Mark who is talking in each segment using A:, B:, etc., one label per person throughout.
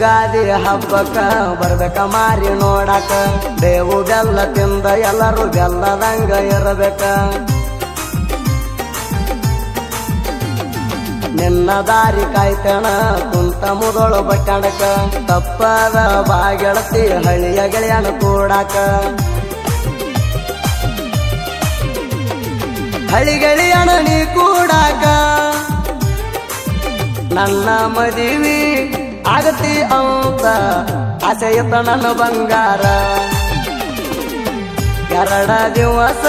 A: ಯುಗಾದಿ ಹಬ್ಬಕ್ಕ ಬರ್ಬೇಕ ಮಾರಿ ನೋಡಾಕ ಬೇವು ಬೆಲ್ಲ ತಿಂದ ಎಲ್ಲರೂ ಬೆಲ್ಲದಂಗ ಇರಬೇಕ ನಿನ್ನ ದಾರಿ ಕಾಯ್ತಣ ಕುಂತ ಮುದೋಳು ಬಟ್ಟಣಕ ತಪ್ಪದ ಬಾಗೆಳತಿ ಹಳಿಯ ಗೆಳೆಯನ ಕೂಡಾಕ ಹಳಿ ಗೆಳೆಯನ ನೀ ಕೂಡಾಕ ನನ್ನ ಮದುವೆ ಆಗತಿ ಅಂತ ಆಸೆಯತ್ತ ನನ್ನ ಬಂಗಾರ ಎರಡ ದಿವಸ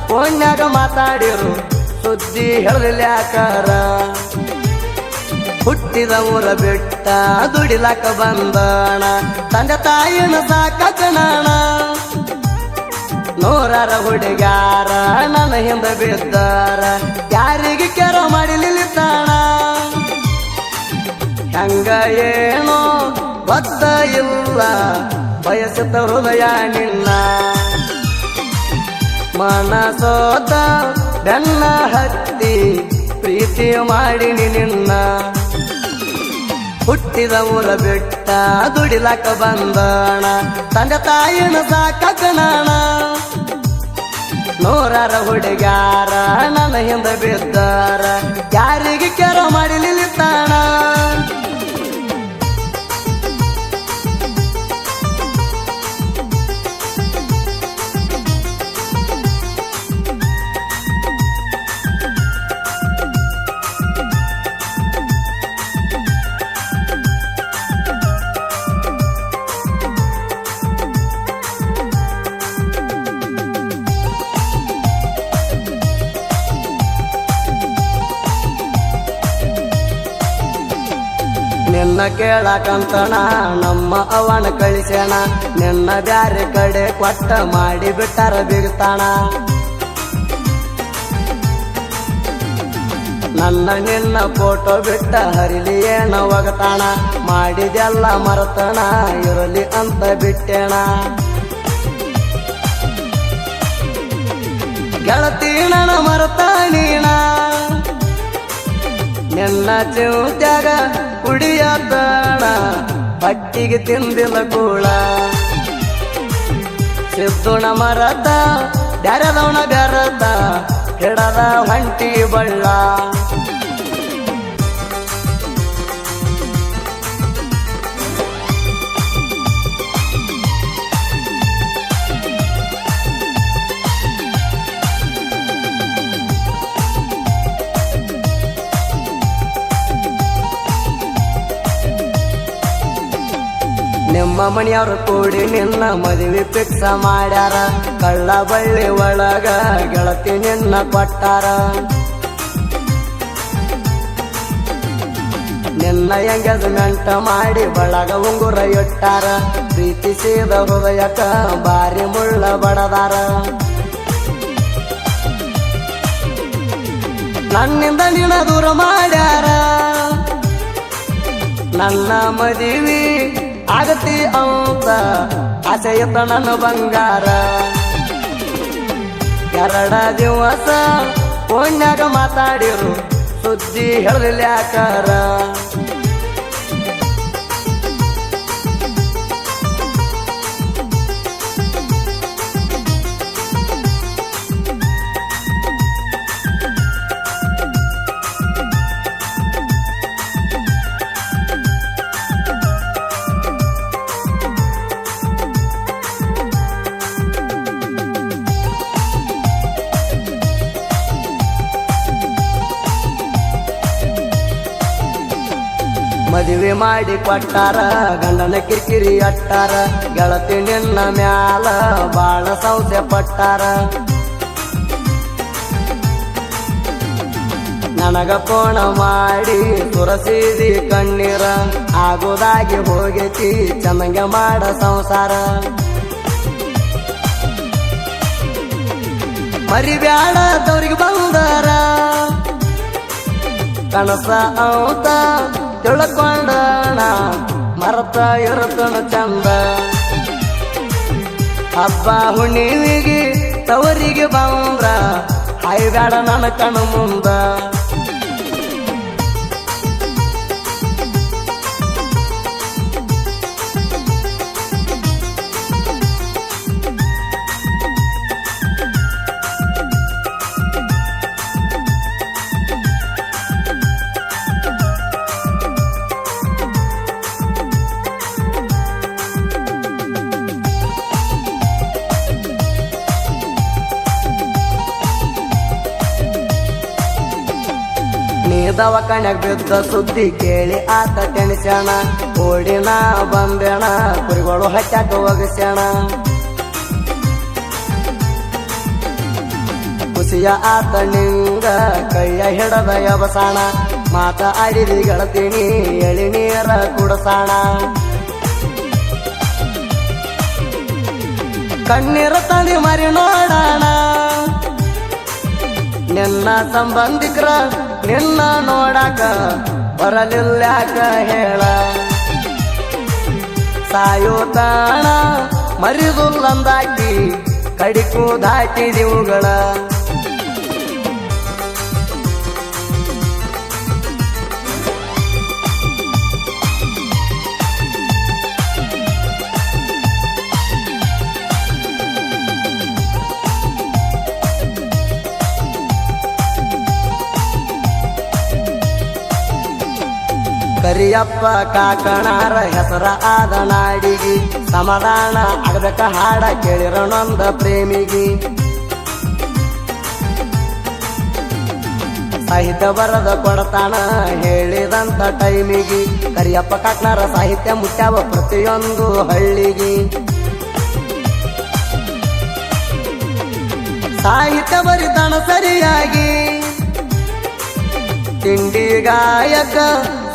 A: ಫೋನ್ಯಾಗ ಮಾತಾಡಿರು ಸುದ್ದಿ ಹೇಳಲಿಲ್ಯಾಕಾರ ಹುಟ್ಟಿದ ಊರ ಬಿಟ್ಟ ದುಡಿಲಾಕ ಬಂದಣ ತಂದೆ ತಾಯಿನ ಸಾಕಣಣ ನೂರಾರ ಹುಡುಗಾರ ನನ್ನ ಹಿಂದ ಬಿದ್ದಾರ ಯಾರಿಗೆ ಕೆರ ಮಾಡಲಿತಾಣ ಹಂಗ ಏನೋ ಗೊತ್ತ ಇಲ್ಲ ಬಯಸಿದ ಹೃದಯ ನಿನ್ನ ಮನಸೋತ ಬೆನ್ನ ಹತ್ತಿ ಪ್ರೀತಿ ಮಾಡಿನಿ ನಿನ್ನ ಹುಟ್ಟಿದ ಊರ ಬಿಟ್ಟ ದುಡಿಲಾಕ ಬಂದಣ ತಂದೆ ತಾಯಿನ ಸಾಕಣಣ ನೂರಾರ ಹುಡುಗಾರ ನನ್ನ ಹಿಂದ ಬಿದ್ದಾರ ಯಾರಿಗೆ ಕೆರ ಮಾಡಲಿತಾಣ ನಿನ್ನ ಕೇಳಕಂತಣ ನಮ್ಮ ಅವನ ಕಳಿಸೇಣ ನಿನ್ನ ಬ್ಯಾರೆ ಕಡೆ ಕೊಟ್ಟ ಮಾಡಿ ಬಿಟ್ಟಾರ ಬಿಗ್ತಾಣ ನನ್ನ ನಿನ್ನ ಫೋಟೋ ಬಿಟ್ಟ ಹರಿಲಿ ಏನ ಒಗತಾಣ ಮಾಡಿದೆಲ್ಲ ಮರತಣ ಇರಲಿ ಅಂತ ಬಿಟ್ಟೇಣ ಗೆಳತಿ ನನ್ನ ಮರತಾಣೀಣ ನಿನ್ನ ಚಿಂತ್ಯಾಗ ಕುಡಿಯತಣ ಪಟ್ಟಿಗೆ ತಿಂದಿಲ್ಲ ಕೂಳ ಸಿದ್ದುಣ ಮರದ ಬ್ಯಾರದವನ ಬೆರದ ಹಿಡದ ಹೊಂಟಿ ಬಳ್ಳ ನಿಮ್ಮ ಮನೆಯವ್ರು ಕೂಡಿ ನಿನ್ನ ಮದುವೆ ಫಿಕ್ಸ ಮಾಡ್ಯಾರ ಕಳ್ಳ ಬಳ್ಳಿ ಒಳಗ ಗೆಳತಿ ನಿನ್ನ ಕೊಟ್ಟಾರ ನಿನ್ನ ಎಂಗೇಜ್ಮೆಂಟ್ ಮಾಡಿ ಬಳಗ ಉಂಗುರ ಇಟ್ಟಾರ ಪ್ರೀತಿಸಿದ ಹೃದಯಕ್ಕ ಬಾರಿ ಮುಳ್ಳ ಬಡದಾರ ನನ್ನಿಂದ ನಿನ್ನ ದೂರ ಮಾಡ್ಯಾರ ನನ್ನ ಮದುವೆ ಆಗತಿ ಅಂತ ಆಸೆಯತ್ತ ನನ್ನ ಬಂಗಾರ ಎರಡ ದಿವಸ ಫೋನ್ಯಾಗ ಮಾತಾಡಿರು ಸುದ್ದಿ ಹೇಳಲಿಲ್ಯಾಕಾರ ಮದುವೆ ಮಾಡಿ ಕೊಟ್ಟಾರ ಗಂಡನ ಕಿರಿಕಿರಿ ಅಟ್ಟಾರ ಗೆಳತಿ ನಿನ್ನ ಮ್ಯಾಲ ಬಾಳ ಸಂಸೆ ಪಟ್ಟಾರ ನನಗ ಕೋಣ ಮಾಡಿ ಸುರಸಿದಿ ಕಣ್ಣೀರ ಆಗೋದಾಗಿ ಹೋಗೈತಿ ಚಮಂಗ ಮಾಡ ಸಂಸಾರ ಮರಿಬ್ಯಾಡದವ್ರಿಗೆ ಬಂದಾರ ಕನಸ ಅಂತ ತಿಳ್ಕೊಂಡಣ ಮರತ ಇರತನ ಚಂದ ಹಬ್ಬ ಹುಣ್ಣಿವಿಗೆ ತವರಿಗೆ ಬಂದ್ರ ಹಾಯ್ಬ್ಯಾಡ ನನ್ನ ಕಣ್ಣು ಮುಂದ ದವಾಖಾನ್ಯಾಗ ಬಿದ್ದ ಸುದ್ದಿ ಕೇಳಿ ಆತ ಟೆನ್ಷಣ ಓಡಿನ ಬಂದೇಣ ಕುರಿಗಳು ಹಟ್ಯಾಕ ಒಗಸ್ಯಾಣ ಖುಷಿಯ ಆತ ನಿಂಗ ಕೈಯ ಹಿಡದ ಯಬಸಾಣ ಮಾತ ಆಡಿದಿ ಗೆಳತೀನಿ ಎಳಿ ನೀರ ಕುಡಸಾಣ ಕಣ್ಣೀರ ತಂದಿ ಮರಿ ನೋಡೋಣ ನಿನ್ನ ಸಂಬಂಧಿಕರ ನಿನ್ನ ನೋಡಾಕ ಬರಲಿಲ್ಲಾಕ ಹೇಳ ಸಾಯೋತಾಣ ಮರಿದುಲ್ಲಂದಾಕಿ ಕಡಿಕು ದಾಟಿದಿವುಗಳ ಕರಿಯಪ್ಪ ಕಾಕಣಾರ ಹೆಸರ ಆದ ನಾಡಿಗಿ ಸಮಾಧಾನ ಆಗಬೇಕ ಹಾಡ ಕೇಳಿರೋಣೊಂದ ಪ್ರೇಮಿಗಿ ಸಾಹಿತ್ಯ ಬರದ ಕೊಡತಾನ ಹೇಳಿದಂತ ಟೈಮಿಗಿ ಕರಿಯಪ್ಪ ಕಾಕಣಾರ ಸಾಹಿತ್ಯ ಮುಟ್ಟ್ಯಾವ ಪ್ರತಿಯೊಂದು ಹಳ್ಳಿಗಿ ಸಾಹಿತ್ಯ ಬರಿತಾನ ಸರಿಯಾಗಿ ತಿಂಡಿ ಗಾಯಕ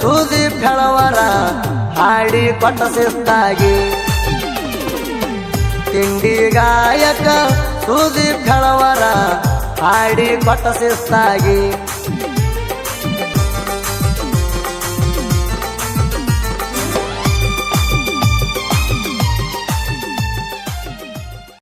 A: ಸುದೀಪ್ ಹೆಳವರ ಹಾಡಿ ಕೊಟ್ಟ ಶಿಸ್ತಾಗಿ ತಿಂಡಿ ಗಾಯಕ ಸುದೀಪ್ ಹೆಳವರ ಹಾಡಿ ಕೊಟ್ಟ ಶಿಸ್ತಾಗಿ